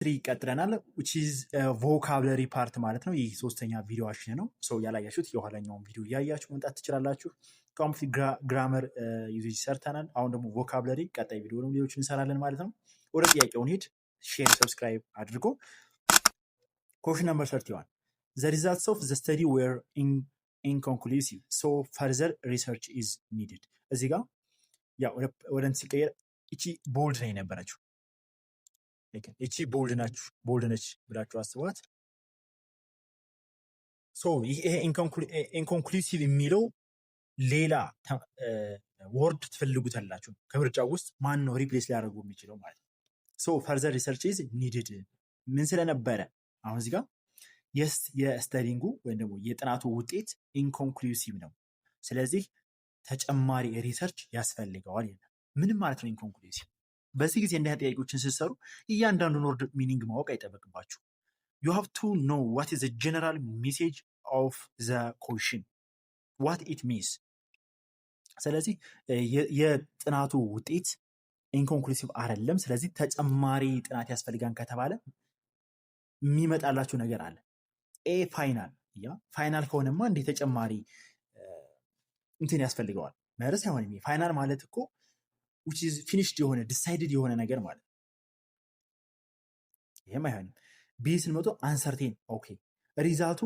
ይቀጥለናል which is vocabulary part ማለት ነው። ይህ ሶስተኛ ቪዲዮአችን ነው። ሰው ያላያችሁት የኋላኛውን ቪዲዮ እያያችሁ መምጣት ትችላላችሁ። ኮምፕሊት ግራመር ዩዜጅ ሰርተናል። አሁን ደግሞ ቮካብለሪ ቀጣይ ቪዲዮ ነው ሌሎች እንሰራለን ማለት ነው። ወደ ጥያቄውን ሄድ ሼር ሰብስክራይብ አድርጎ question number 31 the results of the study were inconclusive so further research is needed እዚህ ጋር ያው ወደ እንትን ሲቀየር እቺ ቦልድ ላይ ነበረችው እቺ ቦልድ ነች ብላችሁ አስቧት። ሶ ይሄ ኢንኮንክሉሲቭ የሚለው ሌላ ወርድ ትፈልጉታላችሁ ከምርጫው ውስጥ ማን ነው ሪፕሌስ ሊያደርጉ የሚችለው ማለት ነው። ሶ ፈርዘር ሪሰርች ኢዝ ኒድድ ምን ስለነበረ አሁን እዚህ ጋር የስተዲንጉ ወይም ደግሞ የጥናቱ ውጤት ኢንኮንክሉሲቭ ነው። ስለዚህ ተጨማሪ ሪሰርች ያስፈልገዋል ይላል። ምንም ማለት ነው ኢንኮንክሉሲቭ? በዚህ ጊዜ እንዲህ ጥያቄዎችን ስትሰሩ እያንዳንዱን ወርድ ሚኒንግ ማወቅ አይጠበቅባችሁ። you have to know what is the general message of the question what it means። ስለዚህ የጥናቱ ውጤት ኢንኮንክሉሲቭ አይደለም። ስለዚህ ተጨማሪ ጥናት ያስፈልጋን ከተባለ የሚመጣላችሁ ነገር አለ። ኤ ፋይናል ፋይናል ከሆነማ እንደ ተጨማሪ እንትን ያስፈልገዋል መርስ አይሆንም። ፋይናል ማለት እኮ which is finished የሆነ decided የሆነ ነገር ማለት ነው። ይሄም አይሆንም። ቢ ስንመጡ አንሰርቴን ኦኬ ሪዛልቱ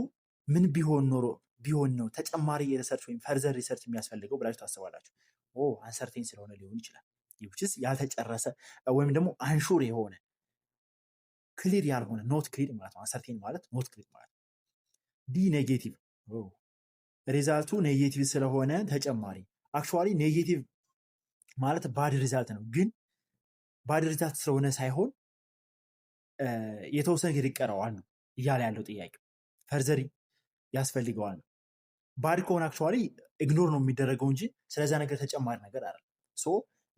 ምን ቢሆን ነው ተጨማሪ የሪሰርች ወይም ፈርዘር ሪሰርች የሚያስፈልገው ብላችሁ ታስባላችሁ። አንሰርቴን ስለሆነ ሊሆን ይችላል። which is ያልተጨረሰ ወይም ደግሞ አንሹር የሆነ ክሊር ያልሆነ ኖት ክሊር ማለት ነው። አንሰርቴን ማለት ኖት ክሊር ማለት ነው። ዲ ኔጌቲቭ ሪዛልቱ ኔጌቲቭ ስለሆነ ተጨማሪ አክቹዋሊ ኔጌቲቭ ማለት ባድ ሪዛልት ነው። ግን ባድ ሪዛልት ስለሆነ ሳይሆን የተወሰነ ነገር ይቀረዋል ነው እያለ ያለው ጥያቄ። ፈርዘር ያስፈልገዋል ነው። ባድ ከሆነ አክቹዋሊ ኢግኖር ነው የሚደረገው እንጂ ስለዛ ነገር ተጨማሪ ነገር አይደለም። ሶ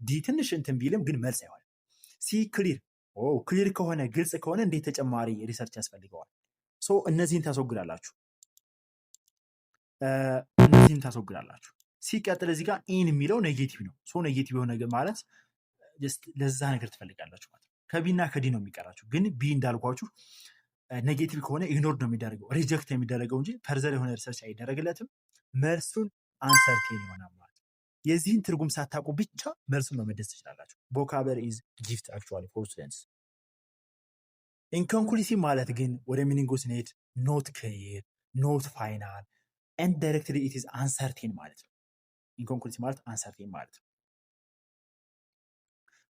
ዲ ትንሽ እንትን ቢልም ግን መልስ አይሆንም። ሲ ክሊር ክሊር ከሆነ ግልጽ ከሆነ እንዴት ተጨማሪ ሪሰርች ያስፈልገዋል? ሶ እነዚህን ታስወግዳላችሁ። ሲቀጥል እዚህ ጋር ኢን የሚለው ኔጌቲቭ ነው። ሶ ኔጌቲቭ የሆነ ነገር ማለት ለዛ ነገር ትፈልጋላችሁ ማለት ነው። ከቢ እና ከዲ ነው የሚቀራችሁ። ግን ቢ እንዳልኳችሁ ኔጌቲቭ ከሆነ ኢግኖርድ ነው የሚደረገው ሪጀክት የሚደረገው እንጂ ፈርዘር የሆነ ሪሰርች አይደረግለትም። መልሱን አንሰርቴን ይሆናል ማለት ነው። የዚህን ትርጉም ሳታውቁ ብቻ መልሱን መመለስ ትችላላችሁ። ቮካብለሪ ኢዝ ጊፍት አክቹዋሊ ፎር ስቱደንትስ። ኢንኮንክሉሲቭ ማለት ግን ወደ ሚኒንጉ ስንሄድ ኖት ክሊር ኖት ፋይናል and directly it is uncertain ማለት ነው። ኢንኮንክሉሲቭ ማለት uncertain ማለት ነው።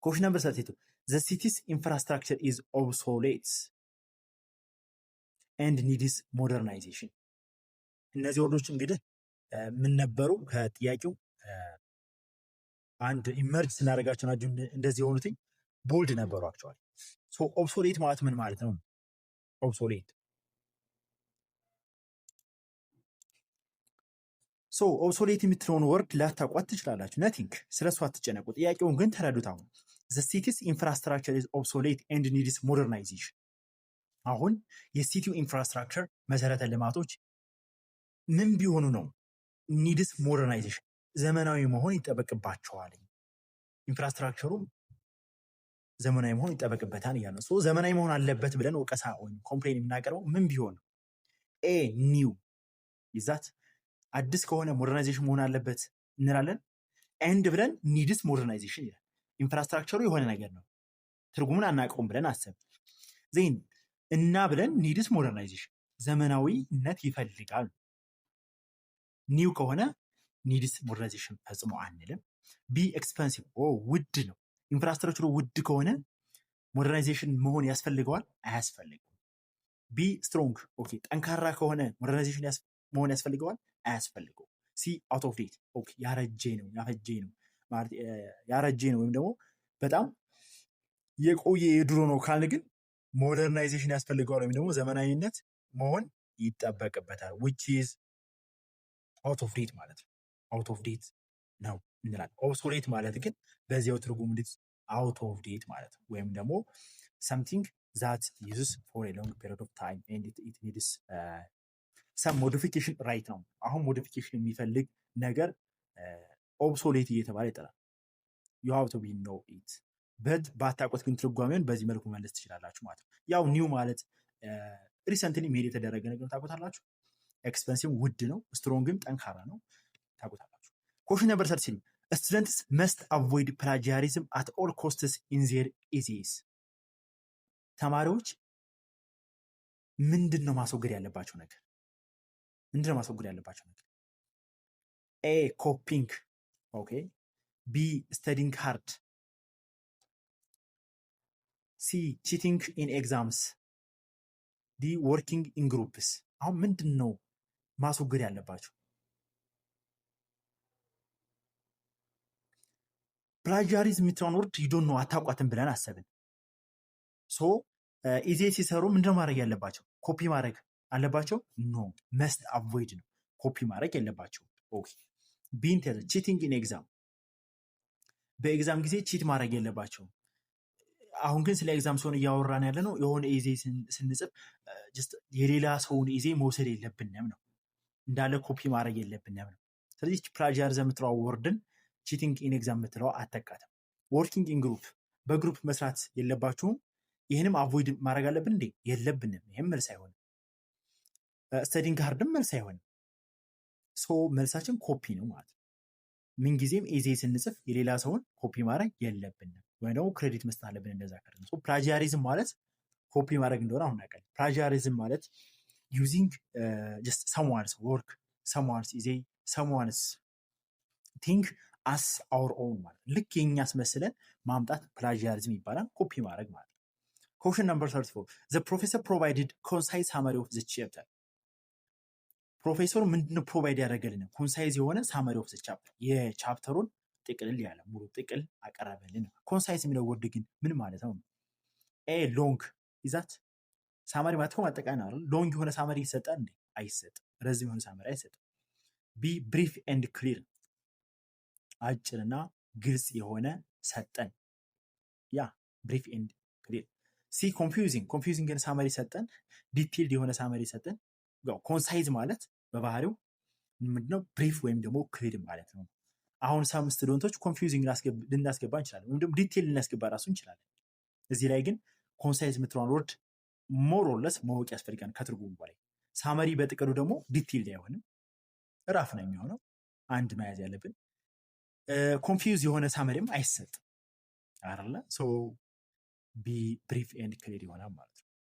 question number 32 the city's infrastructure is obsolete and needs modernization። እነዚህ ወርዶች እንግዲህ ምን ነበሩ ከጥያቄው አንድ ኢመርጅ ስናደርጋቸው ናቸው እንደዚህ የሆኑት ቦልድ ነበሩ አክቹዋሊ። ሶ ኦብሶሌት ማለት ምን ማለት ነው? ኦብሶሌት ኦብሶሌት የምትለውን ወርድ ላታቋት ትችላላችሁ። ነቲንግ ስለሱ አትጨነቁ። ጥያቄውን ግን ተረዱት። አሁን the city's infrastructure is obsolete and needs modernization። አሁን የሲቲው ኢንፍራስትራክቸር መሰረተ ልማቶች ምን ቢሆኑ ነው needs modernization ዘመናዊ መሆን ይጠበቅባቸዋል። ኢንፍራስትራክቸሩ ዘመናዊ መሆን ይጠበቅበታል እያለ ነው። ዘመናዊ መሆን አለበት ብለን ወቀሳ ወይም ኮምፕሌን የምናቀርበው ምን ቢሆን ነው? ኤ ኒው ይዛት አዲስ ከሆነ ሞደርናይዜሽን መሆን አለበት እንላለን። ኤንድ ብለን ኒድስ ሞደርናይዜሽን ይላል። ኢንፍራስትራክቸሩ የሆነ ነገር ነው ትርጉሙን አናውቀውም ብለን አሰብ ዜን እና ብለን ኒድስ ሞደርናይዜሽን ዘመናዊነት ይፈልጋል። ኒው ከሆነ ኒድስ ሞደርናይዜሽን ፈጽሞ አንልም። ቢ ኤክስፐንሲቭ ውድ ነው። ኢንፍራስትራክቸሩ ውድ ከሆነ ሞደርናይዜሽን መሆን ያስፈልገዋል አያስፈልገውም። ቢ ስትሮንግ ጠንካራ ከሆነ ሞደርናይዜሽን መሆን ያስፈልገዋል አያስፈልገው። ሲ አውት ኦፍ ዴት ያረጀ ነው ወይም ደግሞ በጣም የቆየ የድሮ ነው ካልን ግን ሞደርናይዜሽን ያስፈልገዋል ወይም ደግሞ ዘመናዊነት መሆን ይጠበቅበታል። which is out of date ማለት ነው። out of date ነው እንላለን። obsolete ማለት ግን በዚያው ትርጉም out of date ማለት ነው። ወይም ደግሞ something that uses for a long period of time and it needs some modification right now። አሁን ሞዲፊኬሽን የሚፈልግ ነገር ኦብሶሌት እየተባለ ይጠራል። you have to be know it በት ባታውቁት ግን ትርጓሜውን በዚህ መልኩ መለስ ትችላላችሁ ማለት ነው። ያው ኒው ማለት ሪሰንትሊ ሜድ የተደረገ ነገር ታውቁታላችሁ። ኤክስፐንሲቭ ውድ ነው፣ ስትሮንግም ጠንካራ ነው ታውቁታላችሁ። ኮሽን ነምበር 13 ስቱደንትስ መስት አቮይድ ፕላጂያሪዝም አት ኦል ኮስትስ ኢን ዜር ኢዜስ። ተማሪዎች ምንድን ነው ማስወገድ ያለባቸው ነገር? ምንድን ነው ማስወገድ ያለባቸው ነገር? ኤ ኮፒንግ፣ ኦኬ። ቢ ስተዲንግ ሃርድ፣ ሲ ቺቲንግ ኢን ኤግዛምስ፣ ዲ ወርኪንግ ኢን ግሩፕስ። አሁን ምንድን ነው ማስወገድ ያለባቸው? ፕላጂያሪዝም የምትለውን ወርድ ዩዶን ነው አታውቋትም ብለን አሰብን። ሶ ኢዜ ሲሰሩ ምንድነው ማድረግ ያለባቸው? ኮፒ ማድረግ አለባቸው? ኖ መስት አቮይድ ነው። ኮፒ ማድረግ የለባቸው። ኦኬ። ቢን ተዘ ቺቲንግ ኢን ኤግዛም፣ በኤግዛም ጊዜ ቺት ማድረግ የለባቸው። አሁን ግን ስለ ኤግዛም ሲሆን እያወራን ያለ ነው። የሆነ ኢዜ ስንጽፍ የሌላ ሰውን ኢዜ መውሰድ የለብንም ነው፣ እንዳለ ኮፒ ማድረግ የለብንም ነው። ስለዚህ ፕላጂያሪዝም የምትለዋ ወርድን ቺቲንግ ኢን ኤግዛም የምትለዋ አተካትም። ወርኪንግ ኢን ግሩፕ፣ በግሩፕ መስራት የለባችሁም። ይህንም አቮይድ ማድረግ አለብን እንዴ? የለብንም። ይህም መልስ አይሆንም። ስተዲንግ ሃርድም መልስ አይሆንም። ሶ መልሳችን ኮፒ ነው ማለት ነው። ምንጊዜም ኢዜ ስንጽፍ የሌላ ሰውን ኮፒ ማድረግ የለብንም፣ ወይ ደግሞ ክሬዲት መስጠት አለብን። እንደዛ ከሆነ ሶ ፕላጂያሪዝም ማለት ኮፒ ማድረግ እንደሆነ አሁን እናውቃለን። ፕላጂያሪዝም ማለት ዩዚንግ ጀስት ሰምዋንስ ወርክ፣ ሰምዋንስ ኢዜ፣ ሰምዋንስ ቲንግ አስ አወር ኦውን ማለት ልክ የኛ አስመስለን ማምጣት ፕላጂያሪዝም ይባላል። ኮፒ ማድረግ ማለት ነው። Question number 34. The professor provided concise summary of the chapter. ፕሮፌሰሩ ምንድነው ፕሮቫይድ ያደረገልን? ኮንሳይዝ የሆነ ሳመሪ ኦፍ ዘ ቻፕተር፣ የቻፕተሩን ጥቅልል ያለ ሙሉ ጥቅል አቀረበልን። ኮንሳይዝ የሚለው ወርድ ግን ምን ማለት ነው? ኤ ሎንግ ይዛት ሳመሪ ማለት ነው አጠቃላይ ነው። ሎንግ የሆነ ሳመሪ ይሰጣል እንዴ? አይሰጥም። ረዝም የሆነ ሳመሪ አይሰጥም። ቢ ብሪፍ ኤንድ ክሊር፣ አጭርና ግልጽ የሆነ ሰጠን። ያ ብሪፍ ኤንድ ክሊር። ሲ ኮንፊውዚንግ ሳመሪ ሰጠን። ዲቴይልድ የሆነ ሳመሪ ሰጠን። ኮንሳይዝ ማለት በባህሪው ምንድነው? ብሪፍ ወይም ደግሞ ክሊር ማለት ነው። አሁን ሳም ስቱደንቶች ኮንፊውዚንግ ልናስገባ እንችላለን፣ ወይም ደግሞ ዲቴይል ልናስገባ ራሱ እንችላለን። እዚህ ላይ ግን ኮንሳይዝ የምትለውን ወርድ ሞር ኦር ለስ ማወቅ ያስፈልጋል ከትርጉሙ በላይ። ሳመሪ በጥቅሉ ደግሞ ዲቴይልድ አይሆንም፣ ራፍ ነው የሚሆነው። አንድ መያዝ ያለብን ኮንፊውዝ የሆነ ሳመሪም አይሰጥም አይደለ? ሶ ቢ ብሪፍ ኤንድ ክሊር ይሆናል ማለት ነው።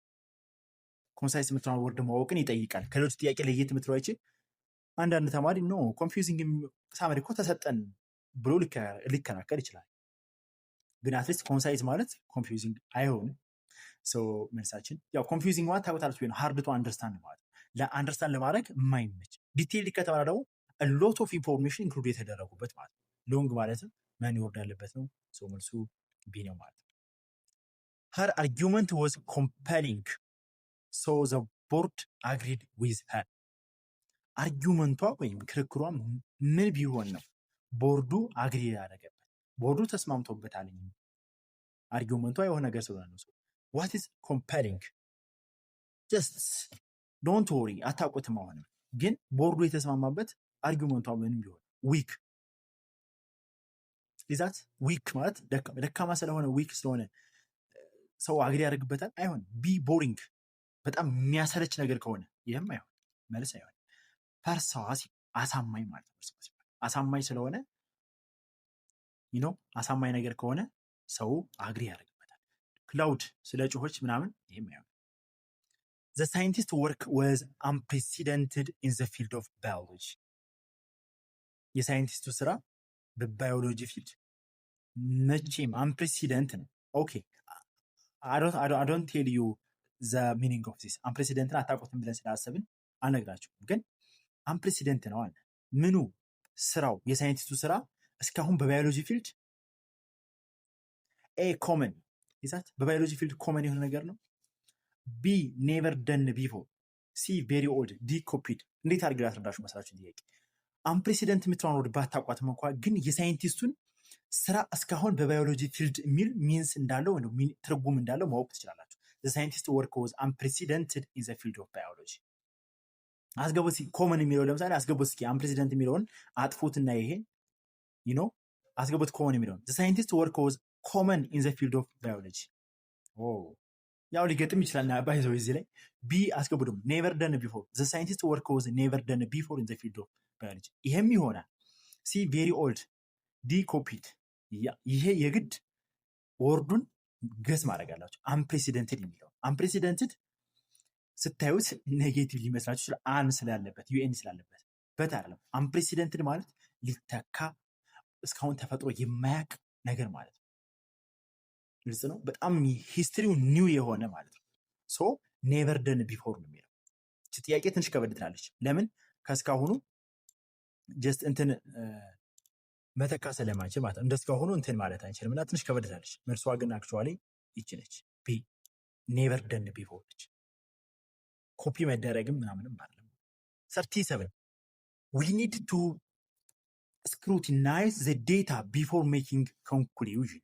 ኮንሳይዝ የምትለውን ወርድ ማወቅን ይጠይቃል። ከሌሎች ጥያቄ ለየት የምትለው አይችል። አንዳንድ ተማሪ ኖ ኮንፊውዚንግ ሳመሪ እኮ ተሰጠን ብሎ ሊከራከር ይችላል። ግን አትሊስት ኮንሳይዝ ማለት ኮንፊውዚንግ አይሆንም። መልሳችን ያው ኮንፊውዚንግ ማለት ታውቃላችሁ ነው፣ ሃርድ ቱ አንደርስታንድ ማለት ነው። ለአንደርስታንድ ለማድረግ የማይመች ዲቴይል ከተባለ ደግሞ ሎት ኦፍ ኢንፎርሜሽን ኢንክሉድ የተደረጉበት ማለት ነው። ሎንግ ማለትም ማን ይወርድ ያለበት ነው። መልሱ ቢ ነው ማለት ነው። her argument was compelling so the board agreed with her። አርጊውመንቷ ወይም ክርክሯ ምን ቢሆን ነው ቦርዱ አግሪ ያደረገበት? ቦርዱ ተስማምቶበታል። አርጊውመንቷ የሆነ ነገር ስለሆነ ነው። what is compelling? just don't worry አታውቁትም። አሁንም ግን ቦርዱ የተስማማበት አርጊውመንቷ ምን ቢሆን ዊክ ይዛት ዊክ ማለት ደካማ ስለሆነ ዊክ ስለሆነ ሰው አግሪ ያደርግበታል? አይሆንም። ቢ ቦሪንግ በጣም የሚያሰለች ነገር ከሆነ ይህም አይሆን፣ መልስ አይሆን። ፐርሳዋሲቭ አሳማኝ ማለት ነው። አሳማኝ ስለሆነ አሳማኝ ነገር ከሆነ ሰው አግሪ ያደርግበታል። ክላውድ ስለ ጩሆች ምናምን ይህም አይሆን። The scientist work was unprecedented in the field of biology። የሳይንቲስቱ ስራ በባዮሎጂ ፊልድ መቼም አንፕሬሲደንት ነው። ኦኬ I don't tell you the meaning of this። አንፕሬሲደንትን አታውቁትም ብለን ስላሰብን አልነግራችሁም። ግን አንፕሬሲደንት ነው አለ። ምኑ? ስራው፣ የሳይንቲስቱ ስራ እስካሁን በባዮሎጂ ፊልድ ኤ ኮመን ይዛት በባዮሎጂ ፊልድ ኮመን የሆነ ነገር ነው። ቢ ኔቨር ደን ቢፎር፣ ሲ ቬሪ ኦልድ፣ ዲ ኮፒድ። እንዴት አድርጌ ላስረዳችሁ መሰላችሁ ጥያቄ? አንፕሬሲደንት የምትለውን ወርድ ባታውቋትም እንኳ ግን የሳይንቲስቱን ስራ እስካሁን በባዮሎጂ ፊልድ የሚል ሚንስ እንዳለው ወይ ትርጉም እንዳለው ማወቅ ትችላላችሁ። the scientist work was unprecedented in the field of biology። አስገቡት ኮመን የሚለው ለምሳሌ አስገቡት እስኪ አንፕሬሲደንት የሚለውን አጥፉትና ይሄ አስገቡት ኮመን የሚለውን the scientist work was ኮመን ኢን ዘ ፊልድ ኦፍ ባዮሎጂ። ያው ሊገጥም ይችላል ባይዘው እዚህ ላይ ቢ አስገቡ ደግሞ ኔቨር ደን ቢፎር ዘ ሳይንቲስት ወርክ ዋዝ ኔቨር ደን ቢፎር ኢን ዘ ፊልድ ኦፍ ባዮሎጂ። ይሄም ይሆናል። ሲ ቬሪ ኦልድ ዲ ኮፒድ። ይሄ የግድ ወርዱን ገስ ማድረግ አላቸው። አንፕሬሲደንትድ የሚለው አንፕሬሲደንትድ ስታዩት ኔጌቲቭ ሊመስላችሁ ይችላል። አን ስላለበት ዩኤን ስላለበት በት አይደለም። አንፕሬሲደንትድ ማለት ሊተካ እስካሁን ተፈጥሮ የማያውቅ ነገር ማለት ነው። ግልጽ ነው። በጣም ሂስትሪው ኒው የሆነ ማለት ነው። ሶ ኔቨር ደን ቢፎር ነው የሚለው። እቺ ጥያቄ ትንሽ ከበድ ትላለች። ለምን ከእስካሁኑ ጀስት እንትን መተካ ስለማንችል ማለት ነው። እንደስካሁኑ እንትን ማለት አንችልም እና ትንሽ ከበድ ትላለች። መልሷ ግን አክቹዋሊ ይቺ ነች። ቢ ኔቨር ደን ቢፎር ነች። ኮፒ መደረግም ምናምንም አይደለም። 37 we need to scrutinize the data before making conclusion.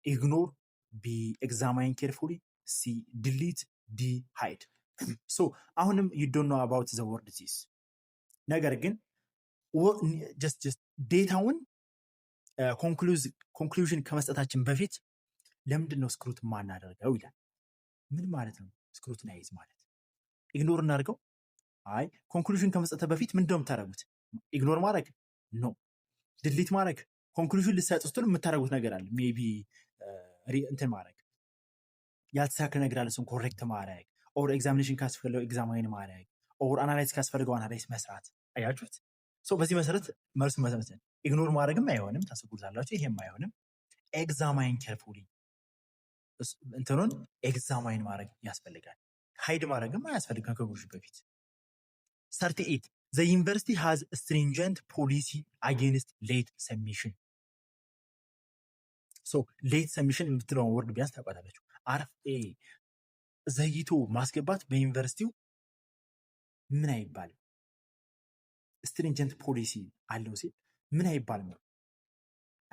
Ignore, B examine carefully, C delete, D hide. So አሁንም you don't know about the word this ነገር ግን just ዴታውን ኮንክሉዥን ከመስጠታችን በፊት ለምንድን ነው ስክሩት ማናደርገው ይላል። ምን ማለት ነው ስክሩትናይዝ ማለት? ኢግኖር እናድርገው? አይ ኮንክሉዥን ከመስጠት በፊት ምንድነው የምታደርጉት? ኢግኖር ማድረግ ኖ። ድሊት ማድረግ ኮንክሉዥን ልትሰጡ ስትሉ የምታደርጉት ነገር አለ። ሜቢ እንትን ማድረግ ያልተሳካ ነገር አለ፣ እሱን ኮሬክት ማድረግ፣ ኦር ኤግዛሚኔሽን ካስፈልገው ኤግዛማይን ማድረግ፣ ኦር አናላይዝ ካስፈልገው አናላይዝ መስራት። አያችሁት? ሶ በዚህ መሰረት መልሱ መሰረት ኢግኖር ማድረግም አይሆንም፣ ታስቡታላችሁ። ይሄም አይሆንም። ኤግዛማይን ኬርፉሊ እንትኑን ኤግዛማይን ማድረግ ያስፈልጋል። ሃይድ ማድረግም አያስፈልግም ከጉሽ በፊት። 38 the university has a stringent policy against late submission. so late submission የምትለውን ወርድ ቢያንስ ታውቃላችሁ። ዘይቶ ማስገባት በዩኒቨርሲቲው ምን አይባልም። stringent policy አለው ሲል ምን አይባልም ነው?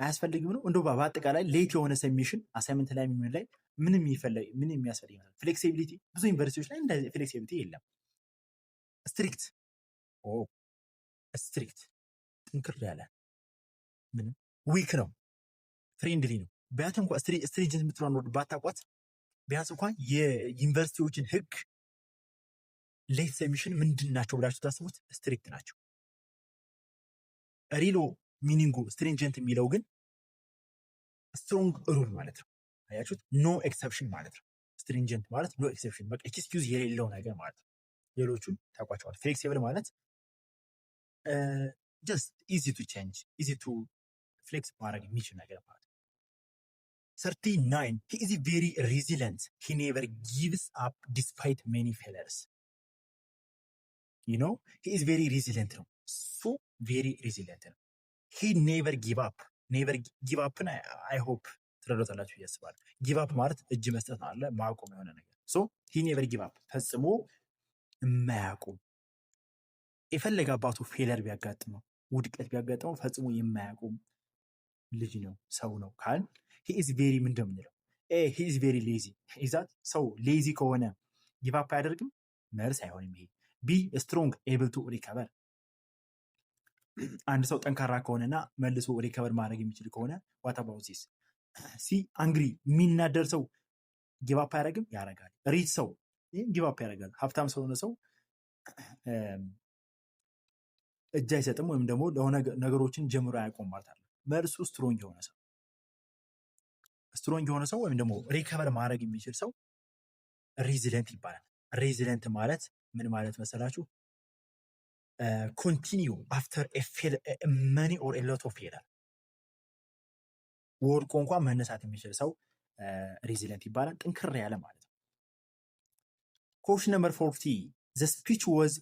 አያስፈልግም ነው? እንደው በአጠቃላይ ሌት የሆነ ሰብሚሽን አሳይመንት ላይ ምን ላይ ምንም የሚያስፈልግ ይመስላል። ፍሌክሲቢሊቲ ብዙ ዩኒቨርሲቲዎች ላይ እንደዚህ ፍሌክሲቢሊቲ የለም። ስትሪክት ጥንክር ያለ ምንም ዊክ ነው፣ ፍሬንድሊ ነው። ቢያንስ እንኳን ስትሪንጀንት የምትለውን ወርድ ባታቋት ቢያንስ እንኳን የዩኒቨርሲቲዎችን ህግ ሌት ሰብሚሽን ምንድን ናቸው ብላችሁ ታስቡት፣ ስትሪክት ናቸው። ሪሎ ሚኒንጉ ስትሪንጀንት የሚለው ግን ስትሮንግ ሩል ማለት ነው። አያችሁት? ኖ ኤክሰፕሽን ማለት ነው። ስትሪንጀንት ማለት ኖ ኤክሰፕሽን፣ በቃ ኤክስኪውዝ የሌለው ነገር ማለት ነው። ሌሎቹን ታውቋቸዋል። ፍሌክሲብል ማለት ጀስት ኢዚ ቱ ቼንጅ፣ ኢዚ ቱ ፍሌክስ ማድረግ የሚችል ነገር ማለት ነው። 39 he is very resilient, he never gives up despite many failures. you know he is very resilient ነው። so very resilient ነው። he never give up ን I hope ትረዳታላችሁ ያስባል። ጊቭ አፕ ማለት እጅ መስጠት ነው አለ ማቆም የሆነ ነገር። so he never give up ፈጽሞ የማያቆም የፈለገ አባቱ ፌለር ቢያጋጥመው ውድቀት ቢያጋጥመው ፈጽሞ የማያቆም ልጅ ነው፣ ሰው ነው ካል he is very ምን እንደምንለው he is very lazy ይዛት ሰው ሌዚ ከሆነ ጊቭ አፕ አያደርግም፣ መልስ አይሆንም ይሄ። ቢ strong able to recover አንድ ሰው ጠንካራ ከሆነና መልሶ ሪከቨር ማድረግ የሚችል ከሆነ what about this? ሲ አንግሪ የሚናደር ሰው ጊቭ አፕ አያደርግም፣ ያደርጋል። ሪች ሰው ጊቭ አፕ ያደርጋል። ሀብታም ስለሆነ ሰው እጅ አይሰጥም ወይም ደግሞ ለሆነ ነገሮችን ጀምሮ አያቆም ማለት አለ። መልሱ ስትሮንግ የሆነ ሰው ወይም ደግሞ ሪከቨር ማድረግ የሚችል ሰው ሬዚለንት ይባላል። ሬዚለንት ማለት ምን ማለት መሰላችሁ? ኮንቲኒዩ አፍተር መኒ ኦር ኤ ሎት ኦፍ ፌለር፣ ወድቆ እንኳን መነሳት የሚችል ሰው ሬዚለንት ይባላል። ጥንክር ያለ ማለት ነው። ኮሽን ነምበር 40 the speech was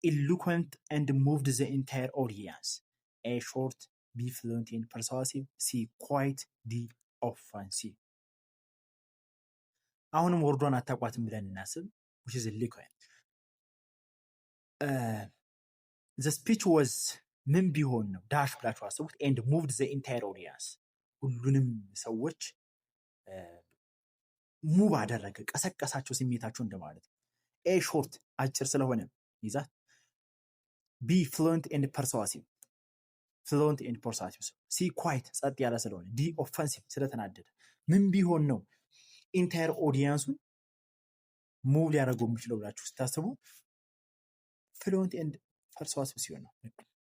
eloquent and moved the entire audience. A short, B fluent and persuasive, C quiet, D offensive. አሁንም ወርዷን አታቋትም ብለን እናስብ። which is eloquent. the speech was ምን ቢሆን ነው ዳሽ ብላችሁ አስቡት። and moved the entire audience ሁሉንም ሰዎች ሙቭ አደረገ፣ ቀሰቀሳቸው፣ ስሜታቸው እንደማለት ነው። ኤ ሾርት አጭር ስለሆነ ይዛት፣ ቢ ፍሉንት ኤንድ ፐርሱዋሲቭ ፍሉዌንት ኤንድ ፐርሱasive። ሲ ኳይት ጸጥ ያለ ስለሆነ፣ ዲ ኦፌንሲቭ ስለተናደደ። ምን ቢሆን ነው ኢንታየር ኦዲየንሱን ሙቭ ሊያደርገው የሚችለው ብላችሁ ስታስቡ ፍሉዌንት ኤንድ ፐርሱasive ሲሆን ነው።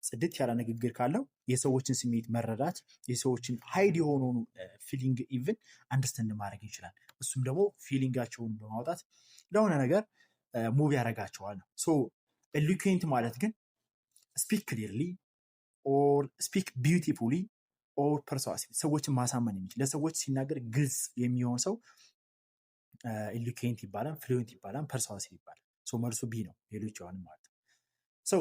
ጽድት ያለ ንግግር ካለው የሰዎችን ስሜት መረዳት፣ የሰዎችን ሃይድ የሆነውን ፊሊንግ ኢቭን አንደርስታንድ ማድረግ ይችላል። እሱም ደግሞ ፊሊንጋቸውን በማውጣት ለሆነ ነገር ሙቭ ያደርጋቸዋል ነው። ሶ ኤሎኩዌንት ማለት ግን ስፒክ ክሊርሊ ኦር ስፒክ ቢዩቲፉሊ ኦር ፐርሱasive፣ ሰዎችን ማሳመን የሚችል ለሰዎች ሲናገር ግልጽ የሚሆን ሰው ኤሎኩዌንት ይባላል፣ ፍሉዌንት ይባላል፣ ፐርሱasive ይባላል። ሶ መልሱ ቢ ነው። ሌሎች ማለት ነው። ሶ